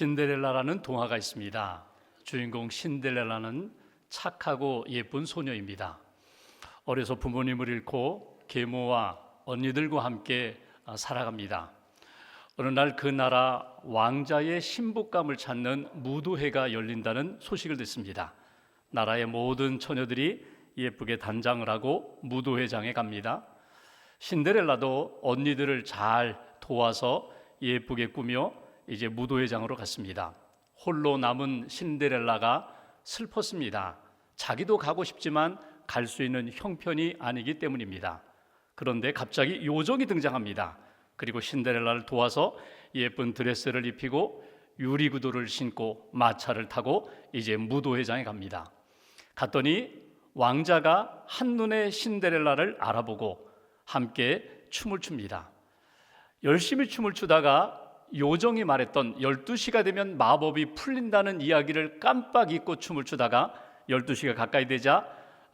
신데렐라라는 동화가 있습니다. 주인공 신데렐라는 착하고 예쁜 소녀입니다. 어려서 부모님을 잃고 계모와 언니들과 함께 살아갑니다. 어느 날 그 나라 왕자의 신부감을 찾는 무도회가 열린다는 소식을 듣습니다. 나라의 모든 처녀들이 예쁘게 단장을 하고 무도회장에 갑니다. 신데렐라도 언니들을 잘 도와서 예쁘게 꾸며 이제 무도회장으로 갔습니다. 홀로 남은 신데렐라가 슬펐습니다. 자기도 가고 싶지만 갈 수 있는 형편이 아니기 때문입니다. 그런데 갑자기 요정이 등장합니다. 그리고 신데렐라를 도와서 예쁜 드레스를 입히고 유리구두를 신고 마차를 타고 이제 무도회장에 갑니다. 갔더니 왕자가 한눈에 신데렐라를 알아보고 함께 춤을 춥니다. 열심히 춤을 추다가 요정이 말했던 12시가 되면 마법이 풀린다는 이야기를 깜빡 잊고 춤을 추다가 12시가 가까이 되자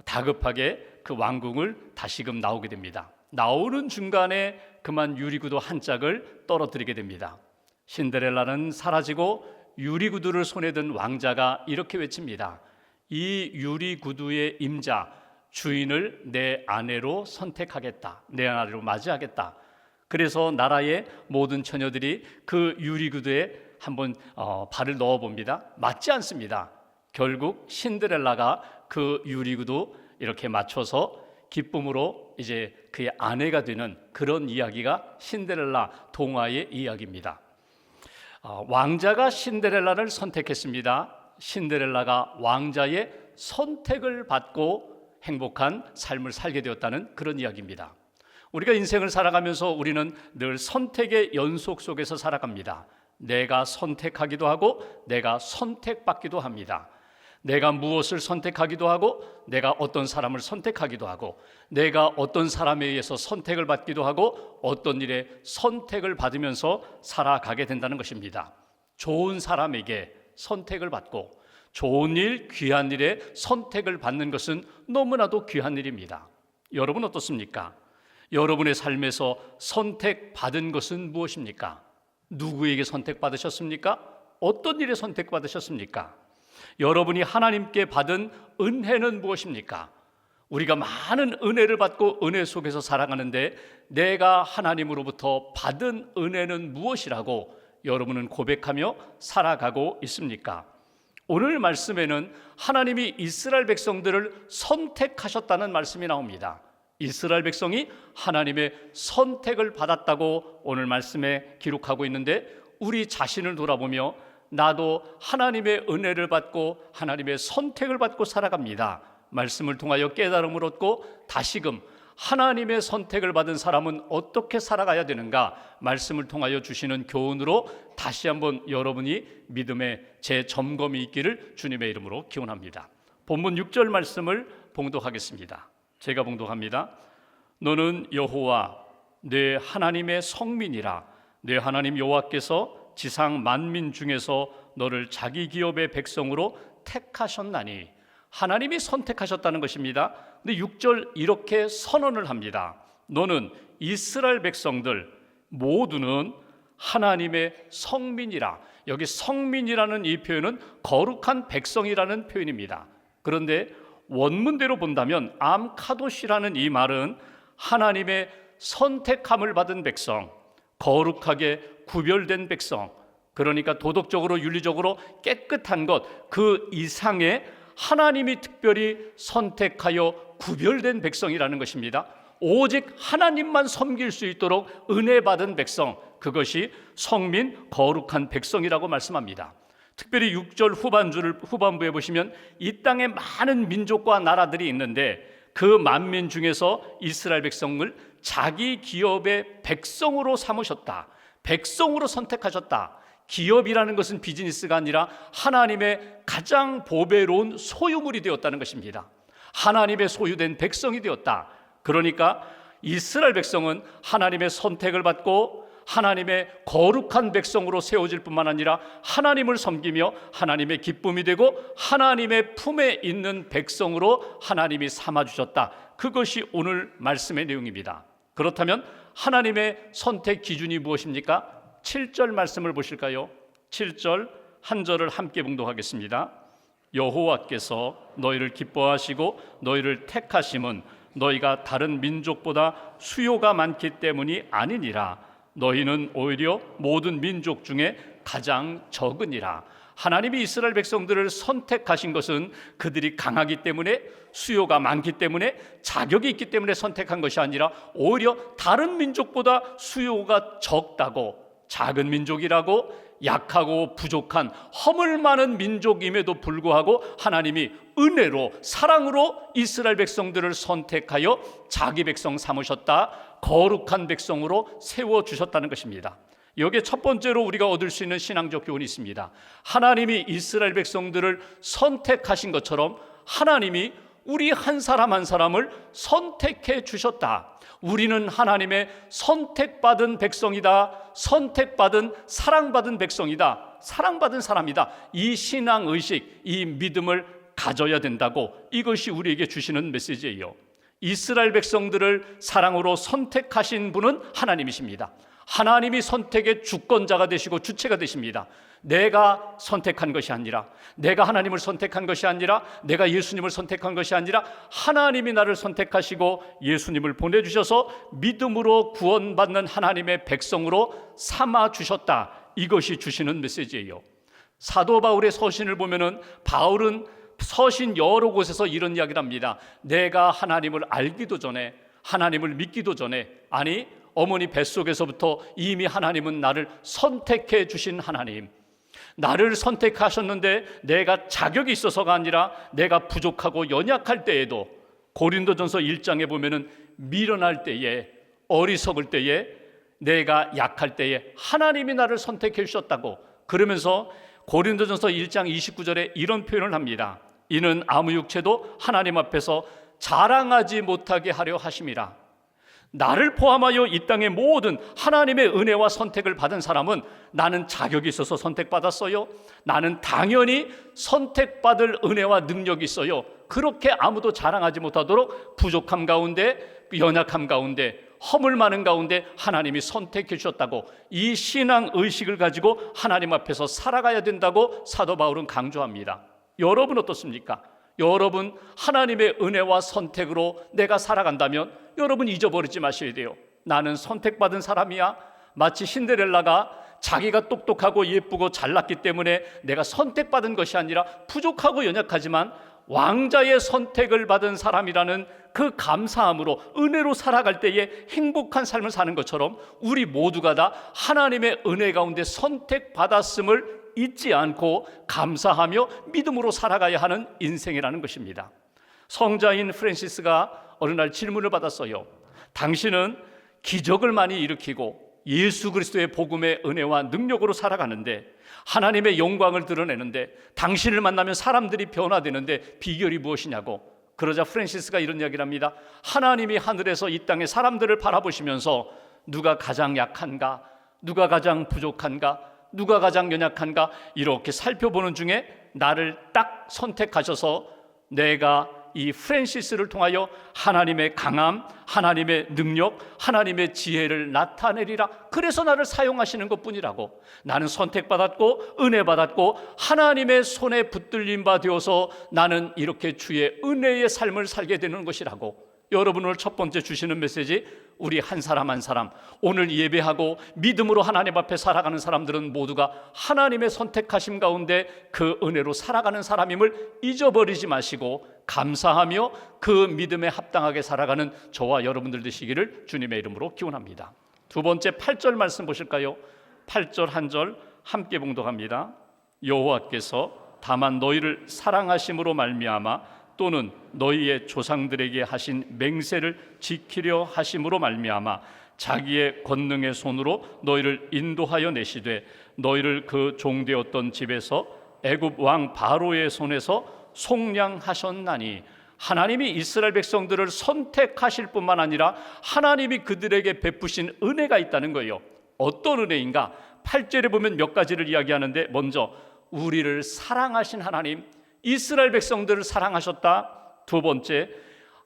다급하게 그 왕궁을 다시금 나오게 됩니다. 나오는 중간에 그만 유리구두 한 짝을 떨어뜨리게 됩니다. 신데렐라는 사라지고 유리구두를 손에 든 왕자가 이렇게 외칩니다. 이 유리구두의 임자, 주인을 내 아내로 선택하겠다. 내 아내로 맞이하겠다. 그래서 나라의 모든 처녀들이 그 유리구두에 한번 발을 넣어봅니다. 맞지 않습니다. 결국 신데렐라가 그 유리구두 이렇게 맞춰서 기쁨으로 이제 그의 아내가 되는 그런 이야기가 신데렐라 동화의 이야기입니다. 왕자가 신데렐라를 선택했습니다. 신데렐라가 왕자의 선택을 받고 행복한 삶을 살게 되었다는 그런 이야기입니다. 우리가 인생을 살아가면서 우리는 늘 선택의 연속 속에서 살아갑니다. 내가 선택하기도 하고 내가 선택받기도 합니다. 내가 무엇을 선택하기도 하고 내가 어떤 사람을 선택하기도 하고 내가 어떤 사람에 의해서 선택을 받기도 하고 어떤 일에 선택을 받으면서 살아가게 된다는 것입니다. 좋은 사람에게 선택을 받고 좋은 일, 귀한 일에 선택을 받는 것은 너무나도 귀한 일입니다. 여러분 어떻습니까? 여러분의 삶에서 선택받은 것은 무엇입니까? 누구에게 선택받으셨습니까? 어떤 일에 선택받으셨습니까? 여러분이 하나님께 받은 은혜는 무엇입니까? 우리가 많은 은혜를 받고 은혜 속에서 살아가는데 내가 하나님으로부터 받은 은혜는 무엇이라고 여러분은 고백하며 살아가고 있습니까? 오늘 말씀에는 하나님이 이스라엘 백성들을 선택하셨다는 말씀이 나옵니다. 이스라엘 백성이 하나님의 선택을 받았다고 오늘 말씀에 기록하고 있는데 우리 자신을 돌아보며 나도 하나님의 은혜를 받고 하나님의 선택을 받고 살아갑니다. 말씀을 통하여 깨달음을 얻고 다시금 하나님의 선택을 받은 사람은 어떻게 살아가야 되는가 말씀을 통하여 주시는 교훈으로 다시 한번 여러분이 믿음의 재점검이 있기를 주님의 이름으로 기원합니다. 본문 6절 말씀을 봉독하겠습니다. 제가 봉독합니다. 너는 여호와 내 하나님의 성민이라. 내 하나님 여호와께서 지상 만민 중에서 너를 자기 기업의 백성으로 택하셨나니. 하나님이 선택하셨다는 것입니다. 근데 6절 이렇게 선언을 합니다. 너는 이스라엘 백성들 모두는 하나님의 성민이라. 여기 성민이라는 이 표현은 거룩한 백성이라는 표현입니다. 그런데 원문대로 본다면 암카도시라는 이 말은 하나님의 선택함을 받은 백성, 거룩하게 구별된 백성, 그러니까 도덕적으로 윤리적으로 깨끗한 것, 그 이상의 하나님이 특별히 선택하여 구별된 백성이라는 것입니다. 오직 하나님만 섬길 수 있도록 은혜 받은 백성, 그것이 성민 거룩한 백성이라고 말씀합니다. 특별히 6절 후반부에 보시면 이 땅에 많은 민족과 나라들이 있는데 그 만민 중에서 이스라엘 백성을 자기 기업의 백성으로 삼으셨다. 백성으로 선택하셨다. 기업이라는 것은 비즈니스가 아니라 하나님의 가장 보배로운 소유물이 되었다는 것입니다. 하나님의 소유된 백성이 되었다. 그러니까 이스라엘 백성은 하나님의 선택을 받고 하나님의 거룩한 백성으로 세워질 뿐만 아니라 하나님을 섬기며 하나님의 기쁨이 되고 하나님의 품에 있는 백성으로 하나님이 삼아주셨다. 그것이 오늘 말씀의 내용입니다. 그렇다면 하나님의 선택 기준이 무엇입니까? 7절 말씀을 보실까요? 7절 한 절을 함께 봉독하겠습니다. 여호와께서 너희를 기뻐하시고 너희를 택하심은 너희가 다른 민족보다 수요가 많기 때문이 아니니라. 너희는 오히려 모든 민족 중에 가장 적으니라. 하나님이 이스라엘 백성들을 선택하신 것은 그들이 강하기 때문에, 수요가 많기 때문에, 자격이 있기 때문에 선택한 것이 아니라 오히려 다른 민족보다 수요가 적다고, 작은 민족이라고, 약하고 부족한 허물 많은 민족임에도 불구하고 하나님이 은혜로, 사랑으로 이스라엘 백성들을 선택하여 자기 백성 삼으셨다, 거룩한 백성으로 세워주셨다는 것입니다. 여기에 첫 번째로 우리가 얻을 수 있는 신앙적 교훈이 있습니다. 하나님이 이스라엘 백성들을 선택하신 것처럼 하나님이 우리 한 사람 한 사람을 선택해 주셨다. 우리는 하나님의 선택받은 백성이다. 선택받은, 사랑받은 백성이다. 사랑받은 사람이다. 이 신앙의식, 이 믿음을 가져야 된다고, 이것이 우리에게 주시는 메시지예요. 이스라엘 백성들을 사랑으로 선택하신 분은 하나님이십니다. 하나님이 선택의 주권자가 되시고 주체가 되십니다. 내가 선택한 것이 아니라, 내가 하나님을 선택한 것이 아니라, 내가 예수님을 선택한 것이 아니라 하나님이 나를 선택하시고 예수님을 보내주셔서 믿음으로 구원받는 하나님의 백성으로 삼아주셨다. 이것이 주시는 메시지예요. 사도 바울의 서신을 보면은 바울은 서신 여러 곳에서 이런 이야기를 합니다. 내가 하나님을 알기도 전에, 하나님을 믿기도 전에, 아니 어머니 뱃속에서부터 이미 하나님은 나를 선택해 주신 하나님, 나를 선택하셨는데 내가 자격이 있어서가 아니라 내가 부족하고 연약할 때에도, 고린도전서 1장에 보면은 미련할 때에, 어리석을 때에, 내가 약할 때에 하나님이 나를 선택해 주셨다고, 그러면서 고린도전서 1장 29절에 이런 표현을 합니다. 이는 아무 육체도 하나님 앞에서 자랑하지 못하게 하려 하심이라. 나를 포함하여 이 땅의 모든 하나님의 은혜와 선택을 받은 사람은, 나는 자격이 있어서 선택받았어요, 나는 당연히 선택받을 은혜와 능력이 있어요, 그렇게 아무도 자랑하지 못하도록 부족함 가운데, 연약함 가운데, 허물 많은 가운데 하나님이 선택해 주셨다고, 이 신앙 의식을 가지고 하나님 앞에서 살아가야 된다고 사도 바울은 강조합니다. 여러분 어떻습니까? 여러분 하나님의 은혜와 선택으로 내가 살아간다면 여러분 잊어버리지 마셔야 돼요. 나는 선택받은 사람이야. 마치 신데렐라가 자기가 똑똑하고 예쁘고 잘났기 때문에 내가 선택받은 것이 아니라 부족하고 연약하지만 왕자의 선택을 받은 사람이라는 그 감사함으로, 은혜로 살아갈 때에 행복한 삶을 사는 것처럼 우리 모두가 다 하나님의 은혜 가운데 선택받았음을 잊지 않고 감사하며 믿음으로 살아가야 하는 인생이라는 것입니다. 성자인 프랜시스가 어느 날 질문을 받았어요. 당신은 기적을 많이 일으키고 예수 그리스도의 복음의 은혜와 능력으로 살아가는데, 하나님의 영광을 드러내는데, 당신을 만나면 사람들이 변화되는데 비결이 무엇이냐고. 그러자 프랜시스가 이런 이야기를 합니다. 하나님이 하늘에서 이 땅의 사람들을 바라보시면서 누가 가장 약한가, 누가 가장 부족한가, 누가 가장 연약한가, 이렇게 살펴보는 중에 나를 딱 선택하셔서 내가 이 프랜시스를 통하여 하나님의 강함, 하나님의 능력, 하나님의 지혜를 나타내리라. 그래서 나를 사용하시는 것뿐이라고. 나는 선택받았고 은혜 받았고 하나님의 손에 붙들림 바 되어서 나는 이렇게 주의 은혜의 삶을 살게 되는 것이라고. 여러분 오늘 첫 번째 주시는 메시지, 우리 한 사람 한 사람, 오늘 예배하고 믿음으로 하나님 앞에 살아가는 사람들은 모두가 하나님의 선택하심 가운데 그 은혜로 살아가는 사람임을 잊어버리지 마시고 감사하며 그 믿음에 합당하게 살아가는 저와 여러분들 되시기를 주님의 이름으로 기원합니다. 두 번째 8절 말씀 보실까요? 8절 한 절 함께 봉독합니다. 여호와께서 다만 너희를 사랑하심으로 말미암아 또는 너희의 조상들에게 하신 맹세를 지키려 하심으로 말미암아 자기의 권능의 손으로 너희를 인도하여 내시되 너희를 그 종되었던 집에서 애굽 왕 바로의 손에서 속량하셨나니. 하나님이 이스라엘 백성들을 선택하실 뿐만 아니라 하나님이 그들에게 베푸신 은혜가 있다는 거예요. 어떤 은혜인가? 8절에 보면 몇 가지를 이야기하는데, 먼저 우리를 사랑하신 하나님, 이스라엘 백성들을 사랑하셨다. 두 번째,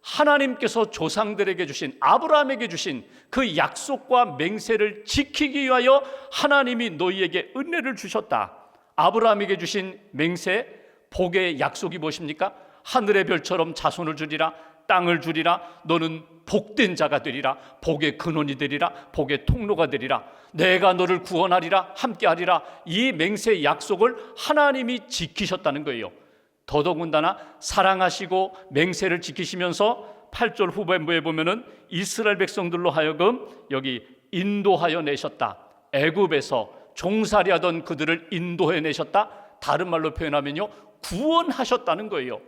하나님께서 조상들에게 주신, 아브라함에게 주신 그 약속과 맹세를 지키기 위하여 하나님이 너희에게 은혜를 주셨다. 아브라함에게 주신 맹세, 복의 약속이 무엇입니까? 하늘의 별처럼 자손을 주리라, 땅을 주리라, 너는 복된 자가 되리라, 복의 근원이 되리라, 복의 통로가 되리라, 내가 너를 구원하리라, 함께하리라. 이 맹세의 약속을 하나님이 지키셨다는 거예요. 더더군다나 사랑하시고 맹세를 지키시면서 8절 후반부에 보면은 이스라엘 백성들로 하여금 여기 인도하여 내셨다. 애굽에서 종살이하던 그들을 인도해 내셨다. 다른 말로 표현하면요, 구원하셨다는 거예요.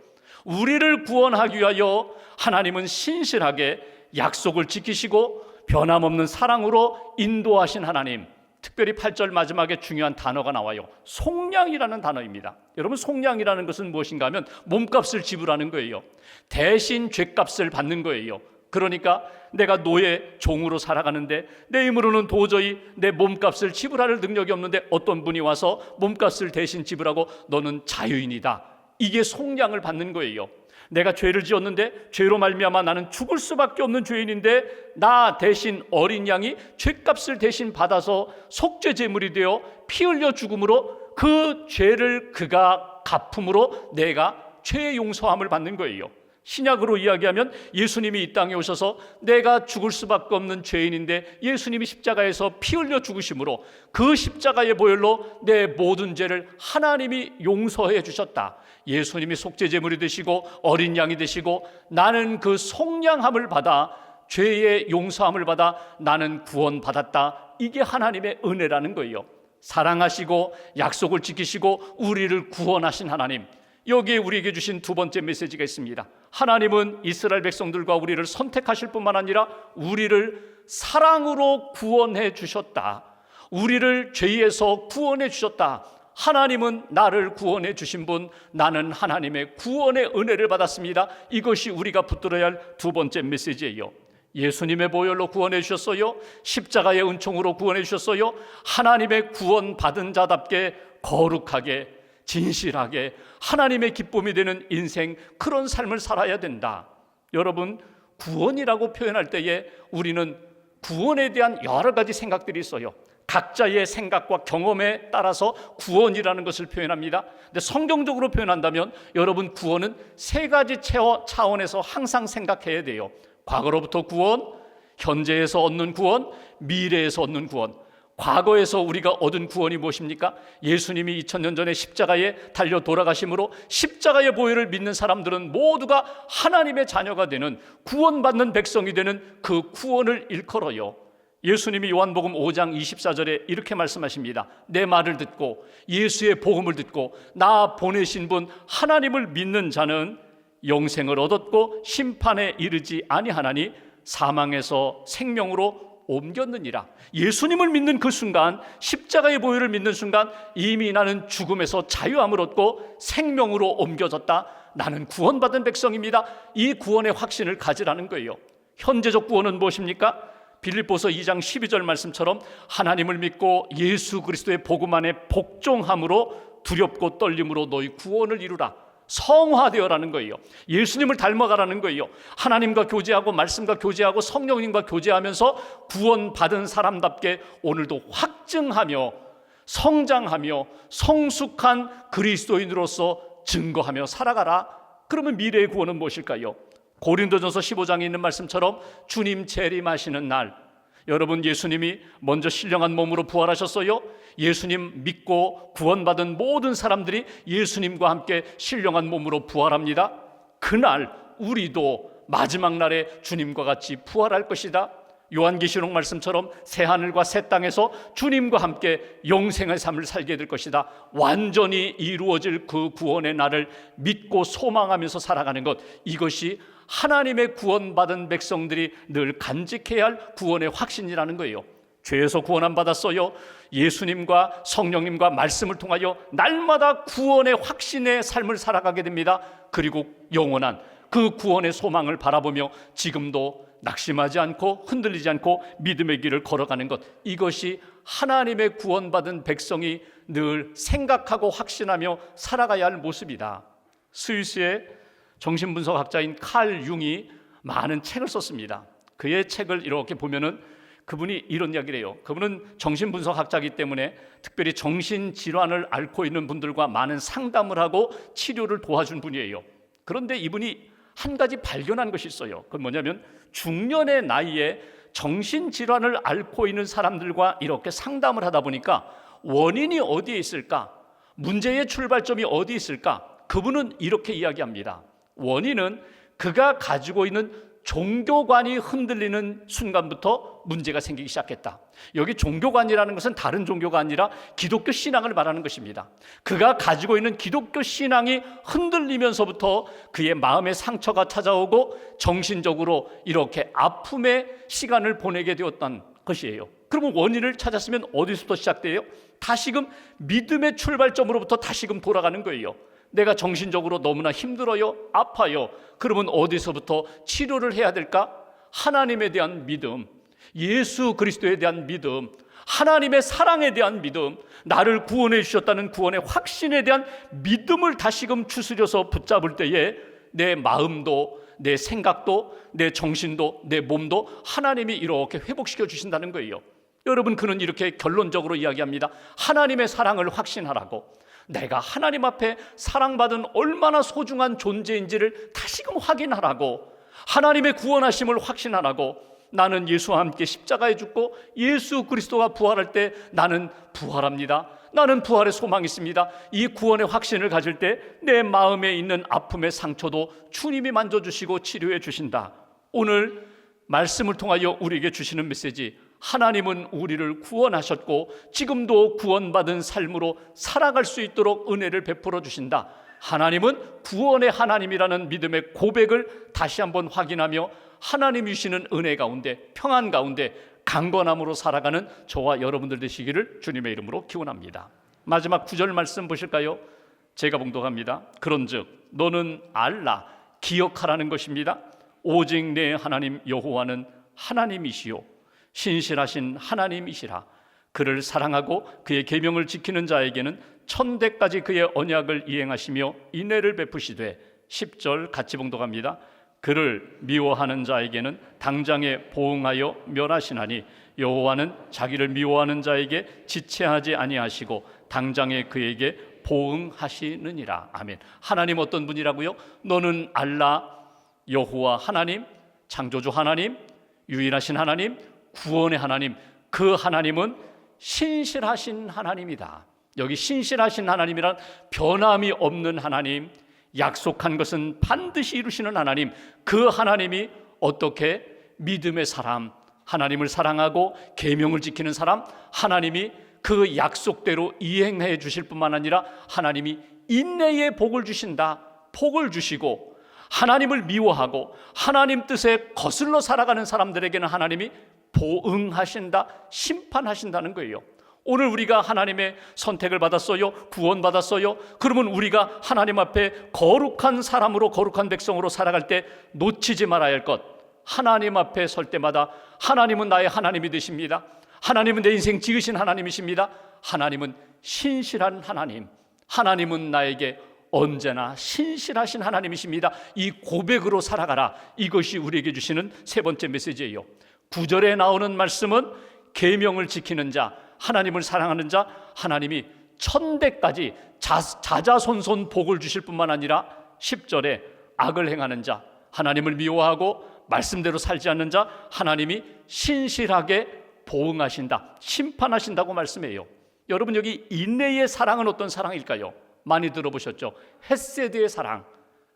우리를 구원하기 위하여 하나님은 신실하게 약속을 지키시고 변함없는 사랑으로 인도하신 하나님. 특별히 8절 마지막에 중요한 단어가 나와요. 속량이라는 단어입니다. 여러분, 속량이라는 것은 무엇인가 하면 몸값을 지불하는 거예요. 대신 죗값을 받는 거예요. 그러니까 내가 노예 종으로 살아가는데 내 힘으로는 도저히 내 몸값을 지불할 능력이 없는데 어떤 분이 와서 몸값을 대신 지불하고 너는 자유인이다. 이게 속량을 받는 거예요. 내가 죄를 지었는데 죄로 말미암아 나는 죽을 수밖에 없는 죄인인데 나 대신 어린 양이 죄값을 대신 받아서 속죄 제물이 되어 피 흘려 죽음으로 그 죄를 그가 갚음으로 내가 죄의 용서함을 받는 거예요. 신약으로 이야기하면 예수님이 이 땅에 오셔서 내가 죽을 수밖에 없는 죄인인데 예수님이 십자가에서 피 흘려 죽으심으로 그 십자가의 보혈로 내 모든 죄를 하나님이 용서해 주셨다. 예수님이 속죄제물이 되시고 어린 양이 되시고 나는 그 속량함을 받아 죄의 용서함을 받아 나는 구원받았다. 이게 하나님의 은혜라는 거예요. 사랑하시고 약속을 지키시고 우리를 구원하신 하나님. 여기에 우리에게 주신 두 번째 메시지가 있습니다. 하나님은 이스라엘 백성들과 우리를 선택하실 뿐만 아니라 우리를 사랑으로 구원해 주셨다. 우리를 죄에서 구원해 주셨다. 하나님은 나를 구원해 주신 분, 나는 하나님의 구원의 은혜를 받았습니다. 이것이 우리가 붙들어야 할 두 번째 메시지예요. 예수님의 보혈로 구원해 주셨어요. 십자가의 은총으로 구원해 주셨어요. 하나님의 구원 받은 자답게 거룩하게 진실하게 하나님의 기쁨이 되는 인생, 그런 삶을 살아야 된다. 여러분, 구원이라고 표현할 때에 우리는 구원에 대한 여러 가지 생각들이 있어요. 각자의 생각과 경험에 따라서 구원이라는 것을 표현합니다. 근데 성경적으로 표현한다면 여러분, 구원은 세 가지 차원에서 항상 생각해야 돼요. 과거로부터 구원, 현재에서 얻는 구원, 미래에서 얻는 구원. 과거에서 우리가 얻은 구원이 무엇입니까? 예수님이 2000년 전에 십자가에 달려 돌아가심으로 십자가의 보혈을 믿는 사람들은 모두가 하나님의 자녀가 되는, 구원받는 백성이 되는 그 구원을 일컬어요. 예수님이 요한복음 5장 24절에 이렇게 말씀하십니다. 내 말을 듣고 예수의 복음을 듣고 나 보내신 분 하나님을 믿는 자는 영생을 얻었고 심판에 이르지 아니하나니 사망에서 생명으로 옮겼느니라. 예수님을 믿는 그 순간, 십자가의 보혈을 믿는 순간 이미 나는 죽음에서 자유함을 얻고 생명으로 옮겨졌다. 나는 구원받은 백성입니다. 이 구원의 확신을 가지라는 거예요. 현재적 구원은 무엇입니까? 빌립보서 2장 12절 말씀처럼 하나님을 믿고 예수 그리스도의 복음 안에 복종함으로 두렵고 떨림으로 너희 구원을 이루라. 성화되어라는 거예요. 예수님을 닮아가라는 거예요. 하나님과 교제하고 말씀과 교제하고 성령님과 교제하면서 구원받은 사람답게 오늘도 확증하며 성장하며 성숙한 그리스도인으로서 증거하며 살아가라. 그러면 미래의 구원은 무엇일까요? 고린도전서 15장에 있는 말씀처럼 주님 재림하시는 날, 여러분, 예수님이 먼저 신령한 몸으로 부활하셨어요. 예수님 믿고 구원받은 모든 사람들이 예수님과 함께 신령한 몸으로 부활합니다. 그날 우리도 마지막 날에 주님과 같이 부활할 것이다. 요한계시록 말씀처럼 새하늘과 새 땅에서 주님과 함께 영생의 삶을 살게 될 것이다. 완전히 이루어질 그 구원의 날을 믿고 소망하면서 살아가는 것, 이것이 하나님의 구원받은 백성들이 늘 간직해야 할 구원의 확신이라는 거예요. 죄에서 구원 안 받았어요. 예수님과 성령님과 말씀을 통하여 날마다 구원의 확신의 삶을 살아가게 됩니다. 그리고 영원한 그 구원의 소망을 바라보며 지금도 낙심하지 않고 흔들리지 않고 믿음의 길을 걸어가는 것, 이것이 하나님의 구원받은 백성이 늘 생각하고 확신하며 살아가야 할 모습이다. 스위스의 정신분석학자인 칼 융이 많은 책을 썼습니다. 그의 책을 이렇게 보면은 그분이 이런 이야기를 해요. 그분은 정신분석학자이기 때문에 특별히 정신질환을 앓고 있는 분들과 많은 상담을 하고 치료를 도와준 분이에요. 그런데 이분이 한 가지 발견한 것이 있어요. 그건 뭐냐면 중년의 나이에 정신질환을 앓고 있는 사람들과 이렇게 상담을 하다 보니까 원인이 어디에 있을까? 문제의 출발점이 어디에 있을까? 그분은 이렇게 이야기합니다. 원인은 그가 가지고 있는 종교관이 흔들리는 순간부터 문제가 생기기 시작했다. 여기 종교관이라는 것은 다른 종교가 아니라 기독교 신앙을 말하는 것입니다. 그가 가지고 있는 기독교 신앙이 흔들리면서부터 그의 마음의 상처가 찾아오고 정신적으로 이렇게 아픔의 시간을 보내게 되었던 것이에요. 그러면 원인을 찾았으면 어디서부터 시작돼요? 다시금 믿음의 출발점으로부터 다시금 돌아가는 거예요. 내가 정신적으로 너무나 힘들어요, 아파요. 그러면 어디서부터 치료를 해야 될까? 하나님에 대한 믿음, 예수 그리스도에 대한 믿음, 하나님의 사랑에 대한 믿음, 나를 구원해 주셨다는 구원의 확신에 대한 믿음을 다시금 추스려서 붙잡을 때에 내 마음도, 내 생각도, 내 정신도, 내 몸도 하나님이 이렇게 회복시켜 주신다는 거예요. 여러분, 그는 이렇게 결론적으로 이야기합니다. 하나님의 사랑을 확신하라고. 내가 하나님 앞에 사랑받은 얼마나 소중한 존재인지를 다시금 확인하라고. 하나님의 구원하심을 확신하라고. 나는 예수와 함께 십자가에 죽고 예수 그리스도가 부활할 때 나는 부활합니다. 나는 부활의 소망이 있습니다. 이 구원의 확신을 가질 때 내 마음에 있는 아픔의 상처도 주님이 만져주시고 치료해 주신다. 오늘 말씀을 통하여 우리에게 주시는 메시지, 하나님은 우리를 구원하셨고 지금도 구원받은 삶으로 살아갈 수 있도록 은혜를 베풀어 주신다. 하나님은 구원의 하나님이라는 믿음의 고백을 다시 한번 확인하며 하나님이 주시는 은혜 가운데, 평안 가운데 강건함으로 살아가는 저와 여러분들 되시기를 주님의 이름으로 기원합니다. 마지막 9절 말씀 보실까요? 제가 봉독합니다. 그런즉 너는 알라, 기억하라는 것입니다. 오직 내 하나님 여호와는 하나님이시요 신실하신 하나님이시라. 그를 사랑하고 그의 계명을 지키는 자에게는 천대까지 그의 언약을 이행하시며 인애를 베푸시되, 10절 같이 봉독합니다. 그를 미워하는 자에게는 당장에 보응하여 멸하시나니 여호와는 자기를 미워하는 자에게 지체하지 아니하시고 당장에 그에게 보응하시느니라. 아멘. 하나님 어떤 분이라고요? 너는 알라, 여호와 하나님, 창조주 하나님, 유일하신 하나님, 구원의 하나님, 그 하나님은 신실하신 하나님이다. 여기 신실하신 하나님이란 변함이 없는 하나님, 약속한 것은 반드시 이루시는 하나님, 그 하나님이 어떻게 믿음의 사람, 하나님을 사랑하고 계명을 지키는 사람, 하나님이 그 약속대로 이행해 주실 뿐만 아니라 하나님이 인내의 복을 주신다. 복을 주시고 하나님을 미워하고 하나님 뜻에 거슬러 살아가는 사람들에게는 하나님이 보응하신다, 심판하신다는 거예요. 오늘 우리가 하나님의 선택을 받았어요, 구원받았어요. 그러면 우리가 하나님 앞에 거룩한 사람으로, 거룩한 백성으로 살아갈 때 놓치지 말아야 할 것, 하나님 앞에 설 때마다 하나님은 나의 하나님이 되십니다. 하나님은 내 인생 지으신 하나님이십니다. 하나님은 신실한 하나님, 하나님은 나에게 언제나 신실하신 하나님이십니다. 이 고백으로 살아가라. 이것이 우리에게 주시는 세 번째 메시지예요. 9절에 나오는 말씀은 계명을 지키는 자, 하나님을 사랑하는 자, 하나님이 천대까지 자자손손 복을 주실 뿐만 아니라 10절에 악을 행하는 자, 하나님을 미워하고 말씀대로 살지 않는 자, 하나님이 신실하게 보응하신다, 심판하신다고 말씀해요. 여러분, 여기 인내의 사랑은 어떤 사랑일까요? 많이 들어보셨죠? 헤세드의 사랑,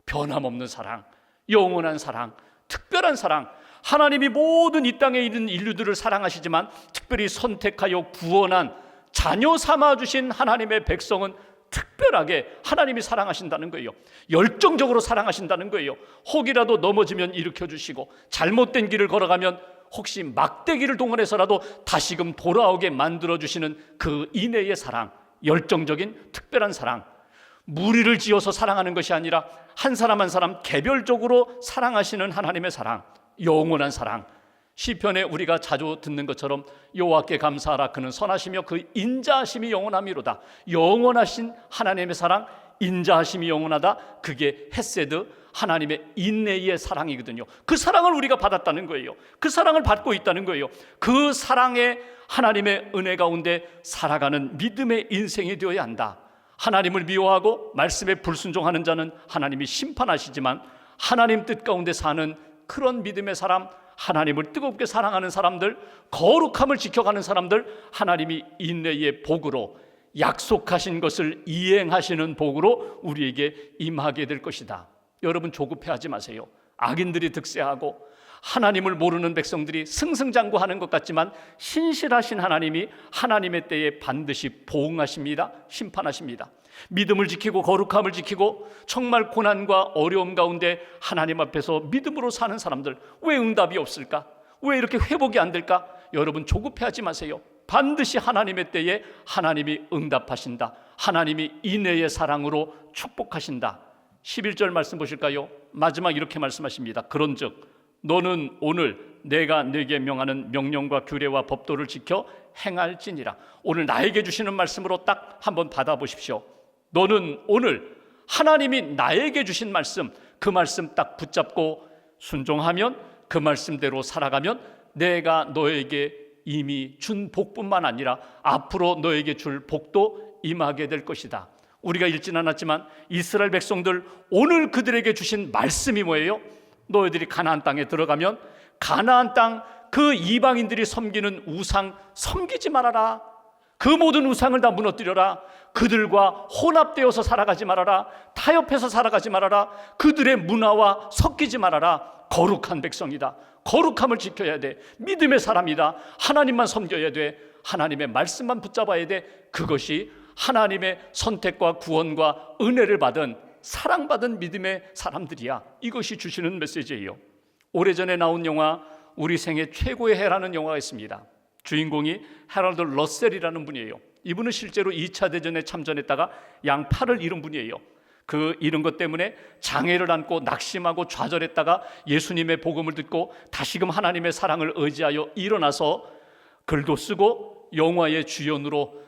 변함없는 사랑, 영원한 사랑, 특별한 사랑. 하나님이 모든 이 땅에 있는 인류들을 사랑하시지만 특별히 선택하여 구원한 자녀 삼아주신 하나님의 백성은 특별하게 하나님이 사랑하신다는 거예요. 열정적으로 사랑하신다는 거예요. 혹이라도 넘어지면 일으켜주시고, 잘못된 길을 걸어가면 혹시 막대기를 동원해서라도 다시금 돌아오게 만들어주시는 그 인애의 사랑, 열정적인 특별한 사랑. 무리를 지어서 사랑하는 것이 아니라 한 사람 한 사람 개별적으로 사랑하시는 하나님의 사랑, 영원한 사랑. 시편에 우리가 자주 듣는 것처럼 여호와께 감사하라, 그는 선하시며 그 인자하심이 영원함이로다. 영원하신 하나님의 사랑, 인자하심이 영원하다. 그게 헤세드, 하나님의 인내의 사랑이거든요. 그 사랑을 우리가 받았다는 거예요. 그 사랑을 받고 있다는 거예요. 그 사랑에 하나님의 은혜 가운데 살아가는 믿음의 인생이 되어야 한다. 하나님을 미워하고 말씀에 불순종하는 자는 하나님이 심판하시지만 하나님 뜻 가운데 사는 그런 믿음의 사람, 하나님을 뜨겁게 사랑하는 사람들, 거룩함을 지켜가는 사람들, 하나님이 인내의 복으로 약속하신 것을 이행하시는 복으로 우리에게 임하게 될 것이다. 여러분 조급해하지 마세요. 악인들이 득세하고 하나님을 모르는 백성들이 승승장구하는 것 같지만 신실하신 하나님이 하나님의 때에 반드시 보응하십니다. 심판하십니다. 믿음을 지키고 거룩함을 지키고 정말 고난과 어려움 가운데 하나님 앞에서 믿음으로 사는 사람들, 왜 응답이 없을까? 왜 이렇게 회복이 안 될까? 여러분 조급해하지 마세요. 반드시 하나님의 때에 하나님이 응답하신다. 하나님이 인애의 사랑으로 축복하신다. 11절 말씀 보실까요? 마지막 이렇게 말씀하십니다. 그런즉 너는 오늘 내가 네게 명하는 명령과 규례와 법도를 지켜 행할지니라. 오늘 나에게 주시는 말씀으로 딱 한번 받아보십시오. 너는 오늘 하나님이 나에게 주신 말씀, 그 말씀 딱 붙잡고 순종하면, 그 말씀대로 살아가면 내가 너에게 이미 준 복뿐만 아니라 앞으로 너에게 줄 복도 임하게 될 것이다. 우리가 읽지는 않았지만 이스라엘 백성들, 오늘 그들에게 주신 말씀이 뭐예요? 너희들이 가나안 땅에 들어가면 가나안 땅 그 이방인들이 섬기는 우상 섬기지 말아라. 그 모든 우상을 다 무너뜨려라. 그들과 혼합되어서 살아가지 말아라. 타협해서 살아가지 말아라. 그들의 문화와 섞이지 말아라. 거룩한 백성이다. 거룩함을 지켜야 돼. 믿음의 사람이다. 하나님만 섬겨야 돼. 하나님의 말씀만 붙잡아야 돼. 그것이 하나님의 선택과 구원과 은혜를 받은 사랑받은 믿음의 사람들이야. 이것이 주시는 메시지예요. 오래전에 나온 영화 우리 생애 최고의 해라는 영화가 있습니다. 주인공이 해럴드 러셀이라는 분이에요. 이분은 실제로 2차 대전에 참전했다가 양팔을 잃은 분이에요. 그 잃은 것 때문에 장애를 안고 낙심하고 좌절했다가 예수님의 복음을 듣고 다시금 하나님의 사랑을 의지하여 일어나서 글도 쓰고 영화의 주연으로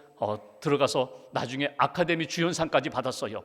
들어가서 나중에 아카데미 주연상까지 받았어요.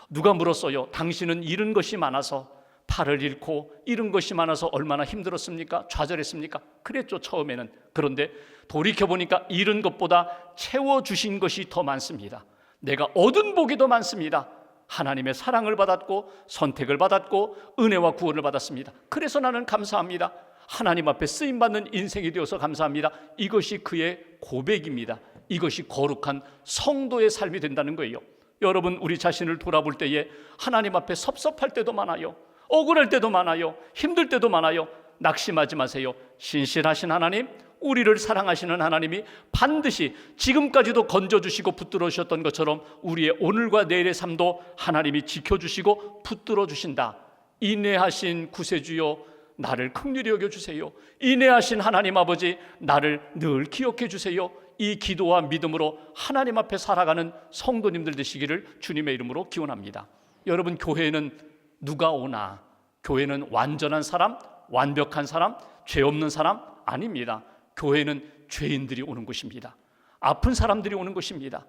누가 물었어요. 당신은 잃은 것이 많아서, 팔을 잃고 잃은 것이 많아서 얼마나 힘들었습니까? 좌절했습니까? 그랬죠, 처음에는. 그런데 돌이켜보니까 잃은 것보다 채워주신 것이 더 많습니다. 내가 얻은 복이 더 많습니다. 하나님의 사랑을 받았고 선택을 받았고 은혜와 구원을 받았습니다. 그래서 나는 감사합니다. 하나님 앞에 쓰임받는 인생이 되어서 감사합니다. 이것이 그의 고백입니다. 이것이 거룩한 성도의 삶이 된다는 거예요. 여러분, 우리 자신을 돌아볼 때에 하나님 앞에 섭섭할 때도 많아요. 억울할 때도 많아요. 힘들 때도 많아요. 낙심하지 마세요. 신실하신 하나님, 우리를 사랑하시는 하나님이 반드시 지금까지도 건져주시고 붙들어 주셨던 것처럼 우리의 오늘과 내일의 삶도 하나님이 지켜주시고 붙들어 주신다. 인내하신 구세주여, 나를 긍휼히 여겨주세요. 인내하신 하나님 아버지, 나를 늘 기억해 주세요. 이 기도와 믿음으로 하나님 앞에 살아가는 성도님들 되시기를 주님의 이름으로 기원합니다. 여러분, 교회는 누가 오나? 교회는 완전한 사람, 완벽한 사람, 죄 없는 사람 아닙니다. 교회는 죄인들이 오는 곳입니다. 아픈 사람들이 오는 곳입니다.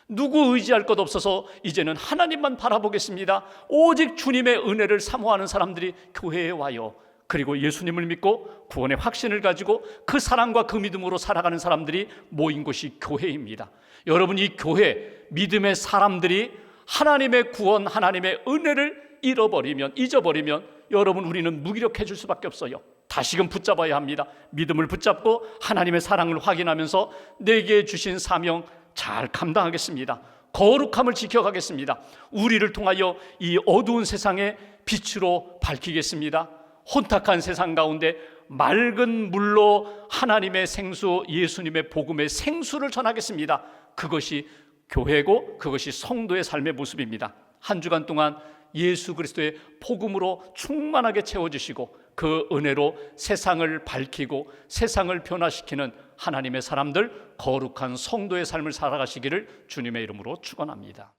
누구 의지할 것 없어서 이제는 하나님만 바라보겠습니다. 오직 주님의 은혜를 사모하는 사람들이 교회에 와요. 그리고 예수님을 믿고 구원의 확신을 가지고 그 사랑과 그 믿음으로 살아가는 사람들이 모인 곳이 교회입니다. 여러분, 이 교회, 믿음의 사람들이 하나님의 구원, 하나님의 은혜를 잊어버리면 여러분, 우리는 무기력해질 수밖에 없어요. 다시금 붙잡아야 합니다. 믿음을 붙잡고 하나님의 사랑을 확인하면서 내게 주신 사명 잘 감당하겠습니다. 거룩함을 지켜가겠습니다. 우리를 통하여 이 어두운 세상에 빛으로 밝히겠습니다. 혼탁한 세상 가운데 맑은 물로 하나님의 생수, 예수님의 복음의 생수를 전하겠습니다. 그것이 교회고 그것이 성도의 삶의 모습입니다. 한 주간 동안 예수 그리스도의 복음으로 충만하게 채워주시고 그 은혜로 세상을 밝히고 세상을 변화시키는 하나님의 사람들, 거룩한 성도의 삶을 살아가시기를 주님의 이름으로 축원합니다.